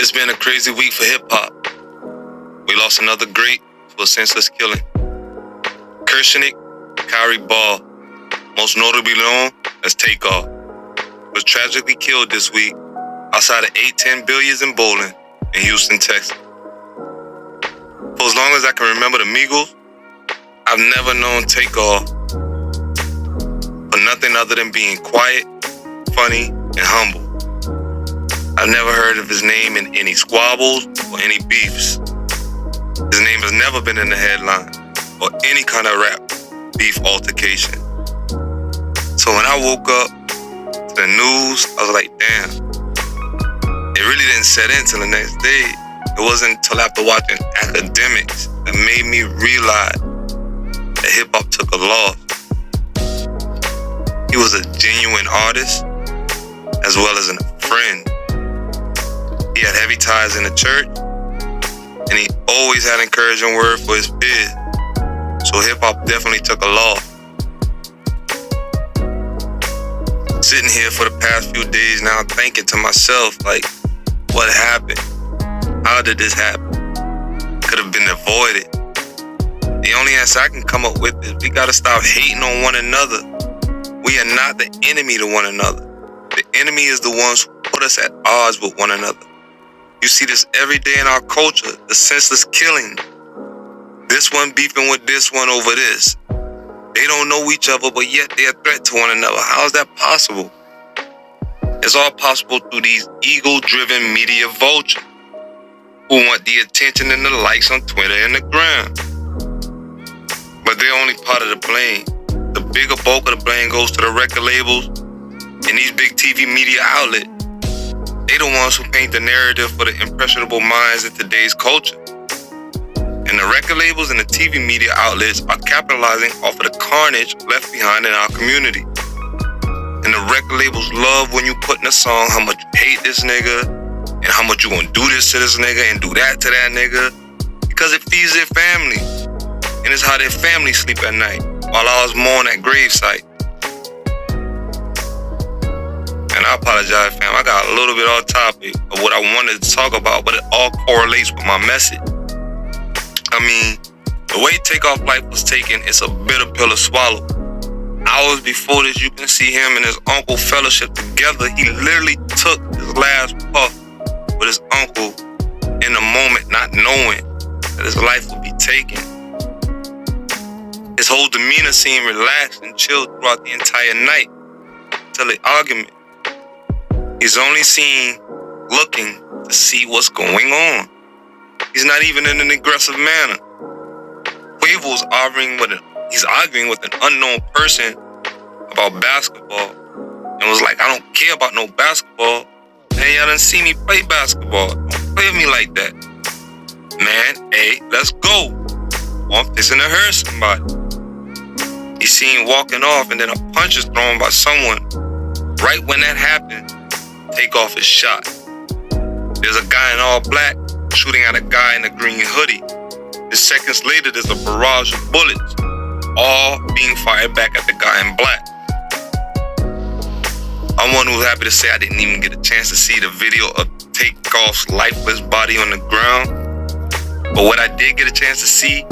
It's been a crazy week for hip-hop. We lost another great to a senseless killing. Kershnik, Kyrie Ball, most notably known as Takeoff, was tragically killed this week outside of 810 Billiards and Bowling in Houston, Texas. For as long as I can remember the Migos, I've never known Takeoff for nothing other than being quiet, funny, and humble. I've never heard of his name in any squabbles or any beefs. His name has never been in the headline or any kind of rap beef altercation. So when I woke up to the news, I was like, damn. It really didn't set in till the next day. It wasn't until after watching Academics that made me realize that hip-hop took a loss. He was a genuine artist as well as a friend. He had heavy ties in the church, and he always had encouraging word for his peers. So hip-hop definitely took a loss. Sitting here for the past few days now thinking to myself, like, what happened? How did this happen? Could have been avoided. The only answer I can come up with is we gotta stop hating on one another. We are not the enemy to one another. The enemy is the ones who put us at odds with one another. You see this every day in our culture, the senseless killing. This one beefing with this one over this. They don't know each other, but yet they're a threat to one another. How is that possible? It's all possible through these ego-driven media vultures who want the attention and the likes on Twitter and the gram. But they're only part of the blame. The bigger bulk of the blame goes to the record labels and these big TV media outlets. They the ones who paint the narrative for the impressionable minds in today's culture. And the record labels and the TV media outlets are capitalizing off of the carnage left behind in our community. And the record labels love when you put in a song how much you hate this nigga and how much you gonna do this to this nigga and do that to that nigga, because it feeds their family. And it's how their family sleep at night while ours mourn at gravesite. And I apologize, fam. I got a little bit off topic of what I wanted to talk about, but it all correlates with my message. I mean, the way Takeoff life was taken, it's a bitter pill to swallow. Hours before this, you can see him and his uncle fellowship together. He literally took his last puff with his uncle in the moment, not knowing that his life would be taken. His whole demeanor seemed relaxed and chilled throughout the entire night till the argument. He's only seen looking to see what's going on. He's not even in an aggressive manner. Quavo's arguing with an unknown person about basketball and was like, I don't care about no basketball. Man, y'all done see me play basketball. Don't play with me like that. Man, hey, let's go. Or I'm fixing to hurt somebody. He's seen walking off and then a punch is thrown by someone. Right when that happened, Takeoff is shot. There's a guy in all black shooting at a guy in a green hoodie. Just seconds later, there's a barrage of bullets, all being fired back at the guy in black. I'm one who's happy to say I didn't even get a chance to see the video of Takeoff's lifeless body on the ground. But what I did get a chance to see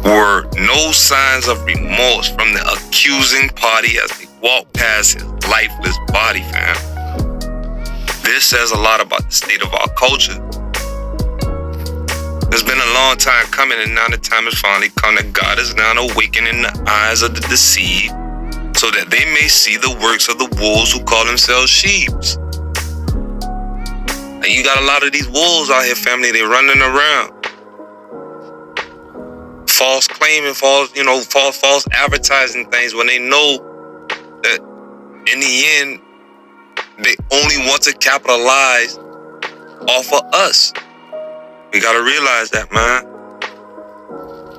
were no signs of remorse from the accusing party as they walked past his lifeless body, fam. This says a lot about the state of our culture. It's been a long time coming, and now the time has finally come that God is now awakening the eyes of the deceived so that they may see the works of the wolves who call themselves sheeps. And you got a lot of these wolves out here, family, they running around. False claiming, false advertising things when they know that in the end, they only want to capitalize off of us. We gotta realize that, man.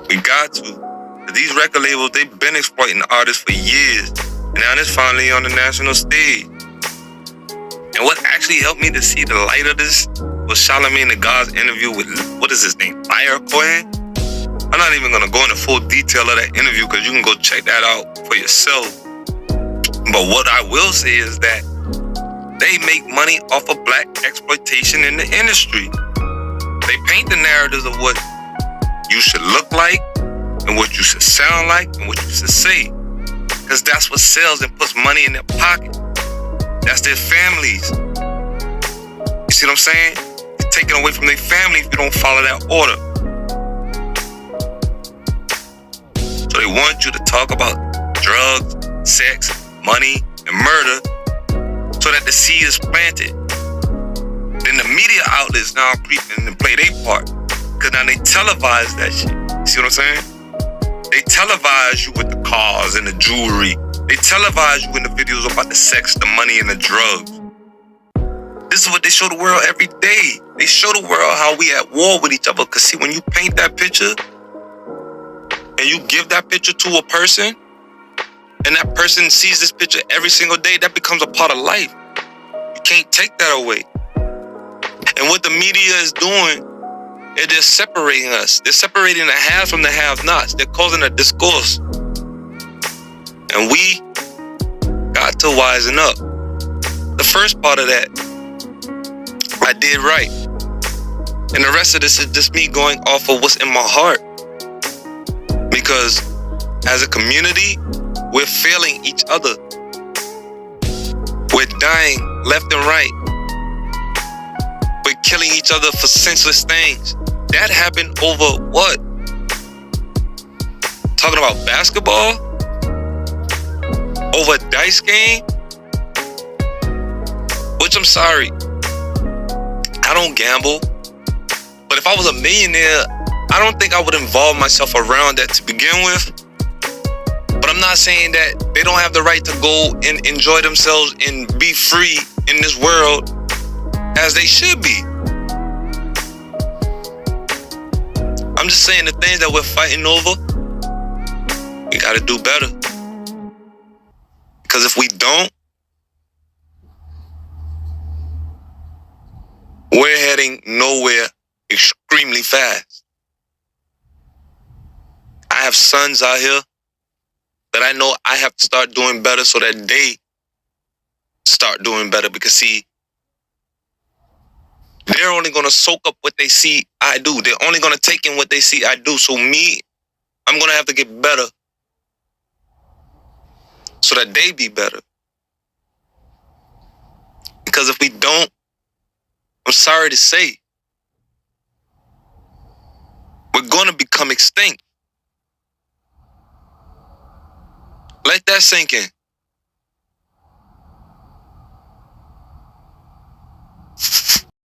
We got to. These record labels, they've been exploiting the artists for years. And now it's finally on the national stage. And what actually helped me to see the light of this was Charlamagne the God's interview with, what is his name, Fire Cohen? I'm not even gonna go into full detail of that interview because you can go check that out for yourself. But what I will say is that They make money off of black exploitation in the industry. They paint the narratives of what you should look like and what you should sound like and what you should say. Because that's what sells and puts money in their pocket. That's their families. You see what I'm saying? You're taken away from their family if you don't follow that order. So they want you to talk about drugs, sex, money, and murder so that the seed is planted. Then the media outlets now creeping and play their part. Because now they televise that shit. You see what I'm saying? They televise you with the cars and the jewelry. They televise you in the videos about the sex, the money, and the drugs. This is what they show the world every day. They show the world how we at war with each other. Because see, when you paint that picture and you give that picture to a person, and that person sees this picture every single day, that becomes a part of life. You can't take that away. And what the media is doing, they're separating us. They're separating the haves from the have-nots. They're causing a discourse. And we got to wisen up. The first part of that, I did right. And the rest of this is just me going off of what's in my heart. Because as a community, we're failing each other. We're dying left and right. We're killing each other for senseless things. That happened over what? Talking about basketball? Over a dice game? Which I'm sorry, I don't gamble. But if I was a millionaire, I don't think I would involve myself around that to begin with. But I'm not saying that they don't have the right to go and enjoy themselves and be free in this world as they should be. I'm just saying the things that we're fighting over, we gotta do better. Because if we don't, we're heading nowhere extremely fast. I have sons out here that I know I have to start doing better so that they start doing better. Because see, they're only going to soak up what they see I do. They're only going to take in what they see I do. So me, I'm going to have to get better so that they be better. Because if we don't, I'm sorry to say, we're going to become extinct. Let that sink in.